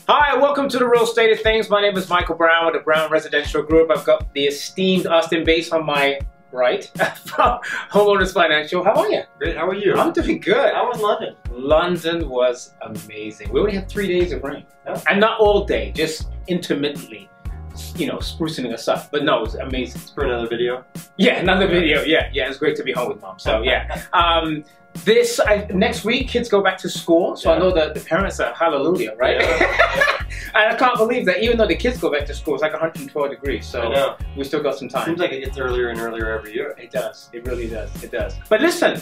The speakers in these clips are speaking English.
Hi, welcome to the Real Estate of Things. My name is Michael Brown with the Brown Residential Group. I've got the esteemed Austin Bates on my right from Homeowners Financial. How are you? Great, how are you? I'm doing good. How was London? London was amazing. We only had 3 days of rain. Yeah. And not all day, just intermittently, you know, sprucing us up. But no, it was amazing. It's for another video? Yeah, another video. Yeah, it's great to be home with mom. So yeah. Next week, kids go back to school, so I know that the parents are hallelujah, right? Yeah. And I can't believe that even though the kids go back to school, it's like 112 degrees, so we still got some time. Seems like it gets earlier and earlier every year. It does. It really does. It does. But listen,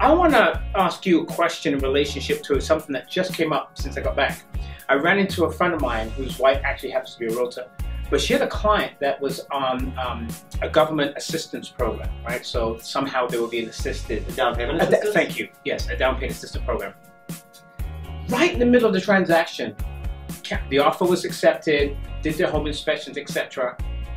I want to ask you a question in relationship to something that just came up since I got back. I ran into a friend of mine whose wife actually happens to be a realtor. But she had a client that was on a government assistance program, right? So somehow they were being assisted. A down payment assistance? Thank you. Yes, a down payment assistance program. Right in the middle of the transaction, the offer was accepted, did their home inspections, etc.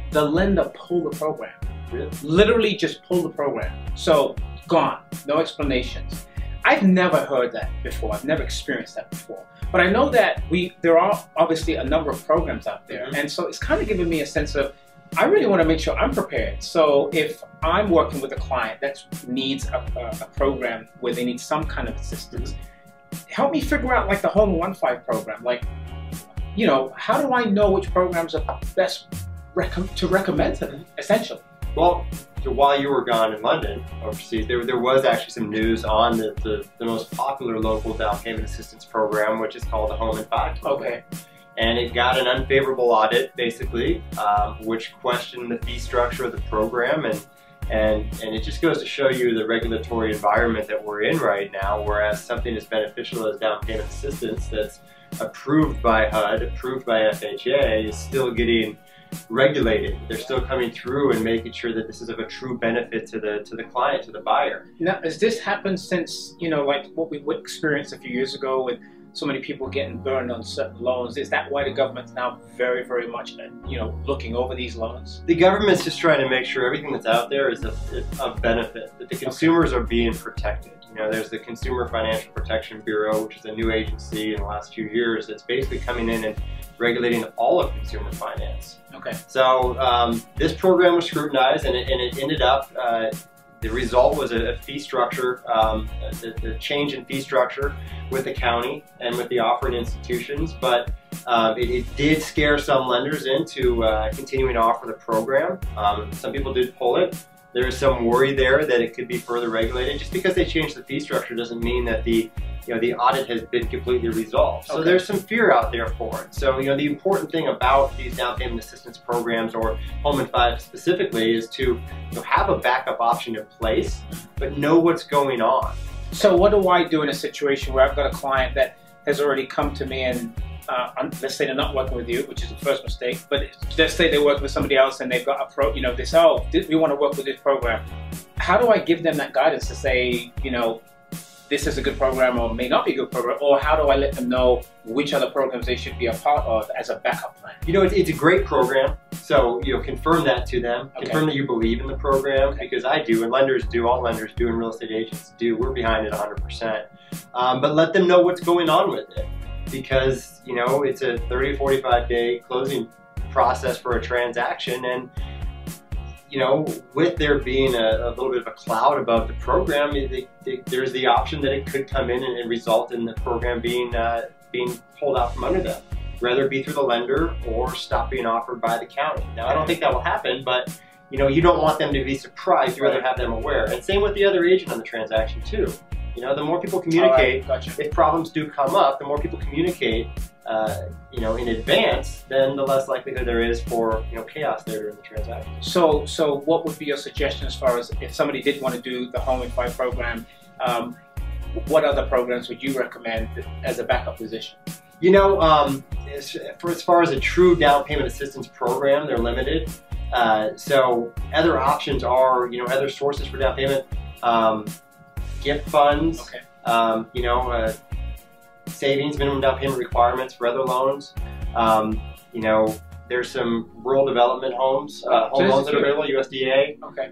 The lender pulled the program. Really? Literally just pulled the program. So gone, no explanations. I've never heard that before. I've never experienced that before. But I know that there are obviously a number of programs out there. And so it's kind of giving me a sense of, I really want to make sure I'm prepared. So if I'm working with a client that needs a program where they need some kind of assistance, help me figure out like the Home 1.5 program. Like, you know, how do I know which programs are best to recommend to them, essentially? Well, so while you were gone in London, overseas, there was actually some news on the most popular local down payment assistance program, which is called the Home 1.5 program. Okay. And it got an unfavorable audit, basically, which questioned the fee structure of the program, and it just goes to show you the regulatory environment that we're in right now, whereas something as beneficial as down payment assistance that's approved by HUD, approved by FHA, is still getting regulated. They're still coming through and making sure that this is of a true benefit to the client, to the buyer. Now, has this happened since, you know, like what we experienced a few years ago with so many people getting burned on certain loans? Is that why the government's now very, very much, you know, looking over these loans? The government's just trying to make sure everything that's out there is of benefit, that the consumers are being protected. You know, there's the Consumer Financial Protection Bureau, which is a new agency in the last few years that's basically coming in and regulating all of consumer finance. Okay. So this program was scrutinized, and it ended up, the result was a fee structure, the change in fee structure with the county and with the offering institutions, but it did scare some lenders into continuing to offer the program. Some people did pull it. There is some worry there that it could be further regulated. Just because they changed the fee structure doesn't mean that the audit has been completely resolved. So there's some fear out there for it. So the important thing about these down payment assistance programs, or Home 1.5 specifically, is to have a backup option in place, but know what's going on. So what do I do in a situation where I've got a client that has already come to me and let's say they're not working with you, which is the first mistake, but let's say they're working with somebody else and they've got they say, oh, we want to work with this program. How do I give them that guidance to say, this is a good program or may not be a good program, or how do I let them know which other programs they should be a part of as a backup plan? It's a great program, so confirm that to them. Okay. Confirm that you believe in the program, because I do, and lenders do, all lenders do, and real estate agents do. We're behind it 100%. But let them know what's going on with it, because it's a 30 to 45 day closing process for a transaction, and with there being a little bit of a cloud above the program, there's the option that it could come in and result in the program being pulled out from under them, whether it be through the lender or stop being offered by the county. Now, I don't think that will happen, but you don't want them to be surprised. You rather have them aware. And same with the other agent on the transaction too. The more people communicate, if problems do come up, the more people communicate, in advance, then the less likelihood there is for, chaos there during the transaction. So what would be your suggestion as far as if somebody did want to do the Home 1.5 program, what other programs would you recommend as a backup position? As far as a true down payment assistance program, they're limited. So other options are, other sources for down payment, gift funds, okay. Savings, minimum down payment requirements for other loans. There's some rural development homes, home loans that are available, USDA. Okay.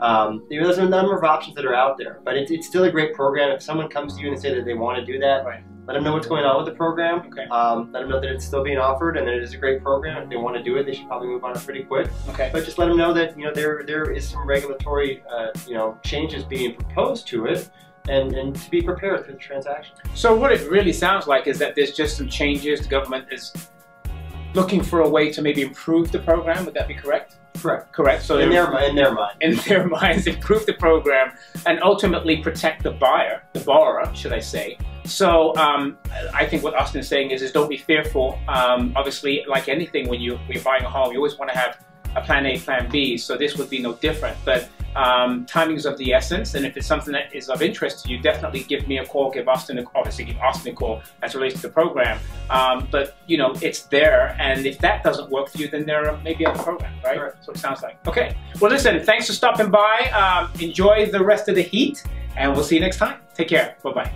There's a number of options that are out there, but it's still a great program. If someone comes to you and say that they want to do that, let them know what's going on with the program. Okay. Let them know that it's still being offered and that it is a great program. If they want to do it, they should probably move on it pretty quick. Okay. But just let them know that there is some regulatory changes being proposed to it, and to be prepared for the transaction. So what it really sounds like is that there's just some changes. The government is looking for a way to maybe improve the program. Would that be correct? Correct. So in their minds, improve the program and ultimately protect the borrower, should I say. So I think what Austin is saying is don't be fearful. Obviously, like anything, when you're buying a home, you always want to have a plan A, plan B. So this would be no different. But timing is of the essence, and if it's something that is of interest to you, definitely give me a call. Give Austin a call as it relates to the program. But it's there, and if that doesn't work for you, then there are maybe other programs, right? Sure. So it sounds like. Okay. Well, listen. Thanks for stopping by. Enjoy the rest of the heat, and we'll see you next time. Take care. Bye bye.